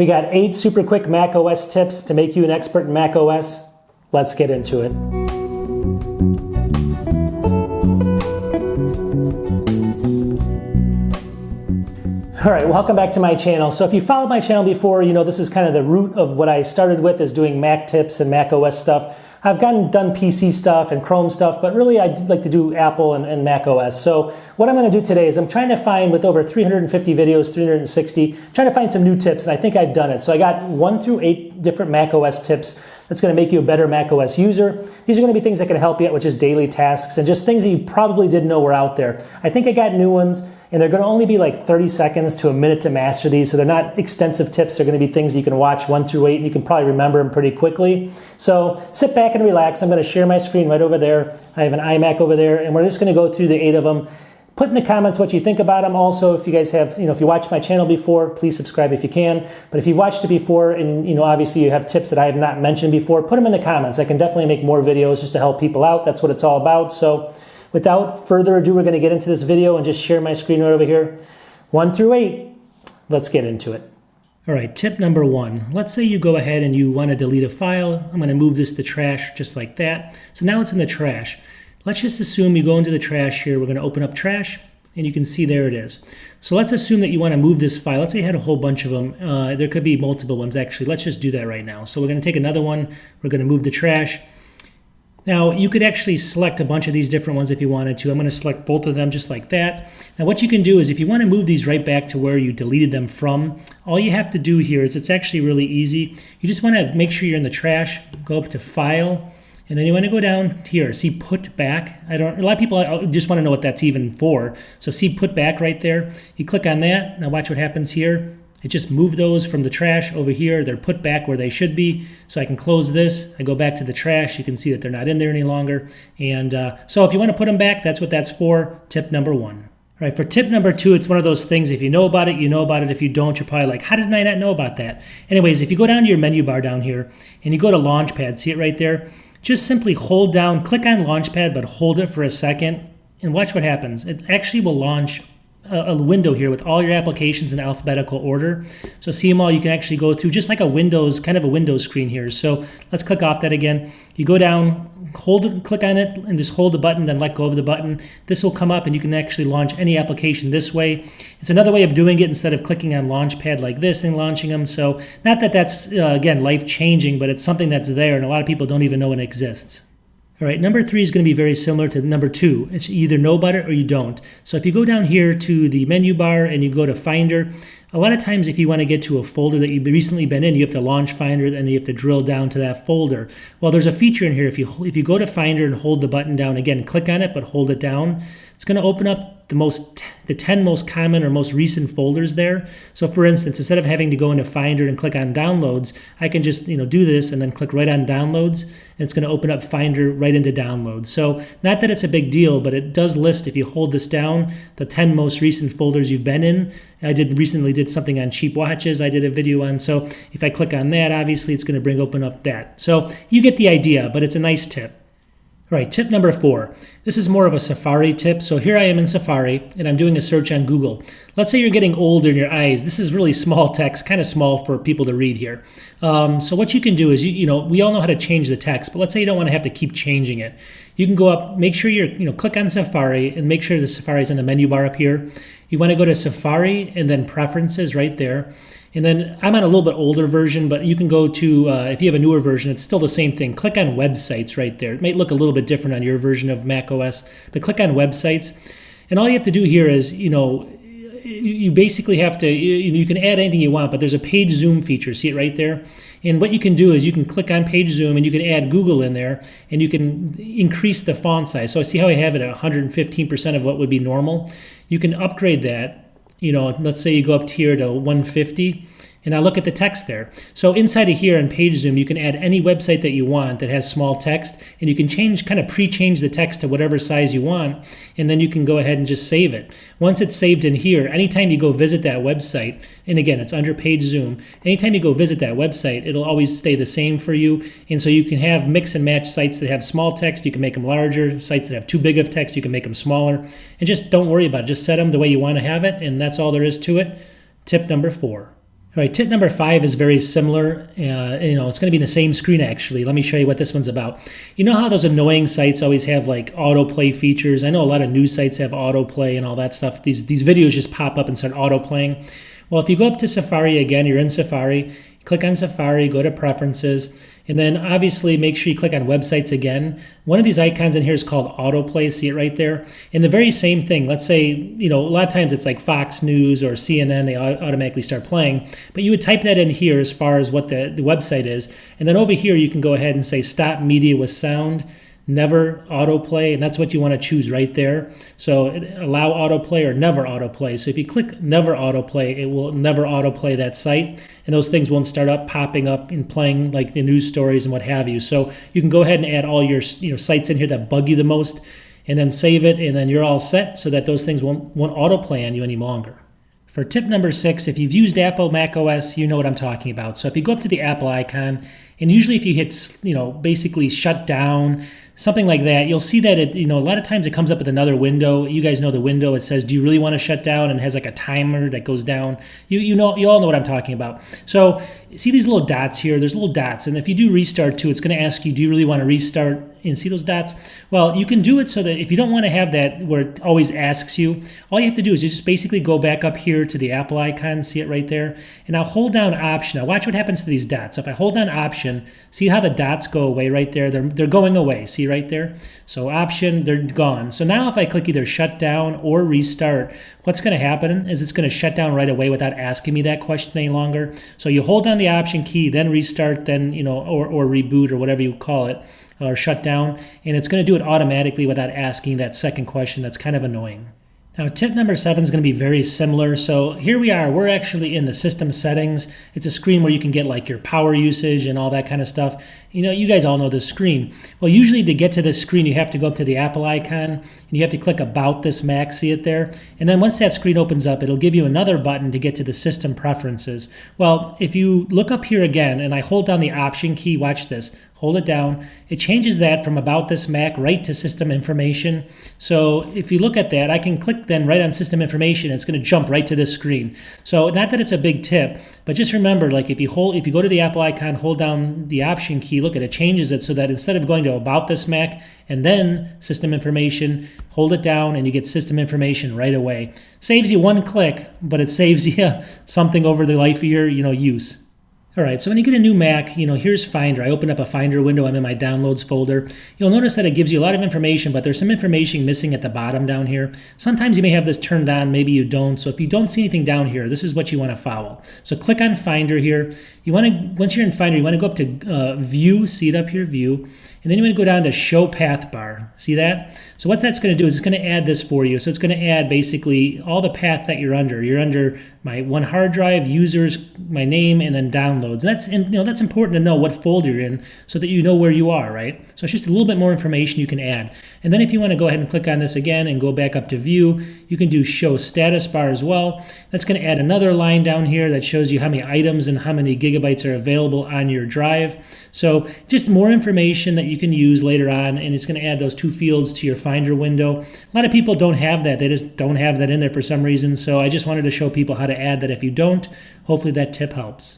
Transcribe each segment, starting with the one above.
We got 8 super quick macOS tips to make you an expert in macOS. Let's get into it. All right, welcome back to my channel. So if you followed my channel before, you know this is kind of the root of what I started with, is doing Mac tips and macOS stuff. I've done PC stuff and Chrome stuff, but really I'd like to do Apple and macOS. So what I'm going to do today is I'm trying to find, with over 350 videos, 360, trying to find some new tips, and I think I've done it. So I got 1 through 8 different macOS tips that's going to make you a better macOS user. These are going to be things that can help you out with just daily tasks and just things that you probably didn't know were out there. I think I got new ones, and they're going to only be like 30 seconds to a minute to master these, so they're not extensive tips. They're going to be things you can watch 1 through 8, and you can probably remember them pretty quickly. So sit back and relax. I'm going to share my screen right over there. I have an iMac over there, and we're just going to go through the 8 of them. Put in the comments what you think about them. Also, if you guys have, if you watched my channel before, please subscribe if you can. But if you've watched it before and, obviously you have tips that I have not mentioned before, put them in the comments. I can definitely make more videos just to help people out. That's what it's all about. So without further ado, we're going to get into this video and just share my screen right over here. 1 through 8. Let's get into it. All right, tip number 1. Let's say you go ahead and you want to delete a file. I'm going to move this to trash just like that. So now it's in the trash. Let's just assume you go into the trash here. We're going to open up trash, and you can see there it is. So let's assume that you want to move this file. Let's say you had a whole bunch of them. There could be multiple ones, actually. Let's just do that right now. So we're going to take another one. We're going to move the trash. Now, you could actually select a bunch of these different ones if you wanted to. I'm going to select both of them just like that. Now, what you can do is if you want to move these right back to where you deleted them from, all you have to do here is, it's actually really easy. You just want to make sure you're in the trash, go up to File, and then you want to go down here, see Put Back. A lot of people just want to know what that's even for. So see Put Back right there. You click on that. Now watch what happens here. It just moved those from the trash over here. They're put back where they should be. So I can close this. I go back to the trash. You can see that they're not in there any longer. And so if you want to put them back, that's what that's for. Tip number 1. All right, for tip number 2, it's one of those things, if you know about it, you know about it. If you don't, you're probably like, how did I not know about that? Anyways, if you go down to your menu bar down here and you go to Launchpad, see it right there? Just simply hold down, click on Launchpad, but hold it for a second, and watch what happens. It actually will launch a window here with all your applications in alphabetical order. So see them all, you can actually go through just like a Windows, kind of a Windows screen here. So let's click off that again. You go down, hold it, click on it, and just hold the button, then let go of the button. This will come up and you can actually launch any application this way. It's another way of doing it instead of clicking on Launchpad like this and launching them. So not that that's, again, life-changing, but it's something that's there and a lot of people don't even know it exists. All right, number 3 is going to be very similar to number 2. It's you either know about it or you don't. So if you go down here to the menu bar and you go to Finder, a lot of times if you want to get to a folder that you've recently been in, you have to launch Finder and you have to drill down to that folder. Well, there's a feature in here. If you go to Finder and hold the button down, again, click on it, but hold it down, it's going to open up the 10 most common or most recent folders there. So for instance, instead of having to go into Finder and click on Downloads, I can just do this and then click right on Downloads, and it's going to open up Finder right into Downloads. So not that it's a big deal, but it does list, if you hold this down, the 10 most recent folders you've been in. I recently did something on cheap watches I did a video on. So if I click on that, obviously it's going to open up that. So you get the idea, but it's a nice tip. All right, tip number 4. This is more of a Safari tip. So here I am in Safari, and I'm doing a search on Google. Let's say you're getting older in your eyes. This is really small text, kind of small for people to read here. So what you can do is, we all know how to change the text, but let's say you don't want to have to keep changing it. You can go up, make sure you're, click on Safari, and make sure the Safari is in the menu bar up here. You want to go to Safari and then Preferences right there. And then I'm on a little bit older version, but you can go to, if you have a newer version, it's still the same thing. Click on Websites right there. It may look a little bit different on your version of macOS, but click on Websites. And all you have to do here is, you basically have to, you can add anything you want, but there's a page zoom feature. See it right there? And what you can do is you can click on page zoom and you can add Google in there and you can increase the font size. So I see how I have it at 115% of what would be normal. You can upgrade that. Let's say you go up here to 150, and I look at the text there. So inside of here on Page Zoom, you can add any website that you want that has small text, and you can kind of pre-change the text to whatever size you want, and then you can go ahead and just save it. Once it's saved in here, anytime you go visit that website, and again, it's under Page Zoom, anytime you go visit that website, it'll always stay the same for you, and so you can have mix and match sites that have small text, you can make them larger, sites that have too big of text, you can make them smaller, and just don't worry about it. Just set them the way you want to have it, and that's all there is to it. Tip number 4. All right, tip number 5 is very similar. It's going to be in the same screen actually. Let me show you what this one's about. You know how those annoying sites always have like autoplay features? I know a lot of news sites have autoplay and all that stuff. These videos just pop up and start autoplaying. Well, if you go up to Safari again, you're in Safari, click on Safari, go to Preferences, and then obviously make sure you click on Websites again. One of these icons in here is called Autoplay. See it right there? And the very same thing. Let's say, a lot of times it's like Fox News or CNN, they automatically start playing. But you would type that in here as far as what the website is. And then over here, you can go ahead and say Stop Media with Sound. Never autoplay, and that's what you want to choose right there. So allow autoplay or never autoplay. So if you click never autoplay, it will never autoplay that site, and those things won't start popping up and playing like the news stories and what have you. So you can go ahead and add all your sites in here that bug you the most, and then save it, and then you're all set so that those things won't autoplay on you any longer. For tip number 6, if you've used Apple macOS, you know what I'm talking about. So if you go up to the Apple icon, and usually if you hit, basically shut down, something like that, you'll see that a lot of times it comes up with another window. You guys know the window. It says, do you really want to shut down? And it has like a timer that goes down. You all know what I'm talking about. So see these little dots here? There's little dots. And if you do restart too, it's going to ask you, do you really want to restart? And see those dots? Well, you can do it so that if you don't want to have that where it always asks you, all you have to do is you just basically go back up here to the Apple icon, see it right there, and I'll hold down Option. Now watch what happens to these dots. So if I hold down Option, see how the dots go away right there? They're going away, see right there? So Option, they're gone. So now if I click either Shut Down or Restart, what's going to happen is it's going to shut down right away without asking me that question any longer. So you hold down the Option key, then Restart, then, or Reboot or whatever you call it, or shut down, and it's going to do it automatically without asking that second question. That's kind of annoying. Now, tip number 7 is going to be very similar. So here we are. We're actually in the system settings. It's a screen where you can get like your power usage and all that kind of stuff. You guys all know this screen. Well, usually to get to this screen, you have to go up to the Apple icon, and you have to click About This Mac, see it there? And then once that screen opens up, it'll give you another button to get to the system preferences. Well, if you look up here again, and I hold down the Option key, watch this, hold it down, it changes that from About This Mac right to System Information. So if you look at that, I can click then right on System Information, it's going to jump right to this screen. So not that it's a big tip, but just remember, like if you go to the Apple icon, hold down the Option key, look at it, changes it so that instead of going to About This Mac and then System Information, hold it down and you get System Information right away. Saves you one click, but it saves you something over the life of your use. All right, so when you get a new Mac, here's Finder. I open up a Finder window. I'm in my Downloads folder. You'll notice that it gives you a lot of information, but there's some information missing at the bottom down here. Sometimes you may have this turned on, maybe you don't. So if you don't see anything down here, this is what you want to follow. So click on Finder here. Once you're in Finder, you want to go up to View, see it up here, View, and then you want to go down to Show Path Bar. See that? So what that's going to do is it's going to add this for you. So it's going to add basically all the path that you're under. You're under my one hard drive, users, my name, and then downloads. And that's important to know what folder you're in so that you know where you are, right? So it's just a little bit more information you can add. And then if you want to go ahead and click on this again and go back up to View, you can do Show Status Bar as well. That's going to add another line down here that shows you how many items and how many gigabytes are available on your drive. So just more information that you can use later on, and it's going to add those 2 fields to your Finder window. A lot of people don't have that. They just don't have that in there for some reason. So I just wanted to show people how to add that if you don't. Hopefully that tip helps.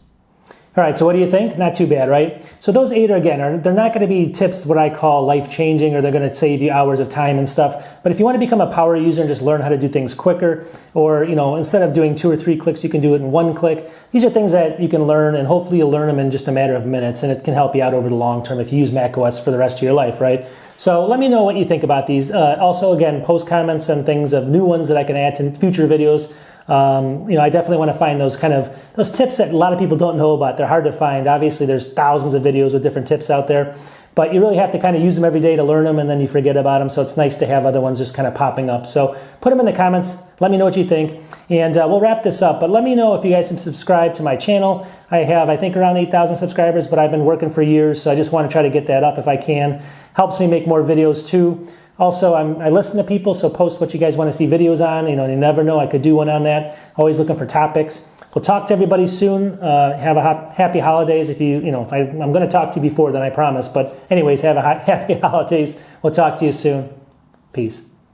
All right, so what do you think? Not too bad, right? So those 8 they're not going to be tips what I call life-changing, or they're going to save you hours of time and stuff. But if you want to become a power user and just learn how to do things quicker, or instead of doing 2 or 3 clicks, you can do it in 1 click. These are things that you can learn, and hopefully you'll learn them in just a matter of minutes, and it can help you out over the long term if you use macOS for the rest of your life, right? So let me know what you think about these. Also, again, post comments and things of new ones that I can add to future videos. I definitely want to find those tips that a lot of people don't know about. They're hard to find. Obviously, there's thousands of videos with different tips out there, but you really have to kind of use them every day to learn them, and then you forget about them. So it's nice to have other ones just kind of popping up. So put them in the comments. Let me know what you think, and we'll wrap this up. But let me know if you guys have subscribed to my channel. I have, I think, around 8,000 subscribers, but I've been working for years, so I just want to try to get that up if I can. Helps me make more videos too. Also, I listen to people, so post what you guys want to see videos on. You never know, I could do one on that. Always looking for topics. We'll talk to everybody soon. Have a happy holidays. If I'm going to talk to you before then, I promise. But anyways, have a happy holidays. We'll talk to you soon. Peace.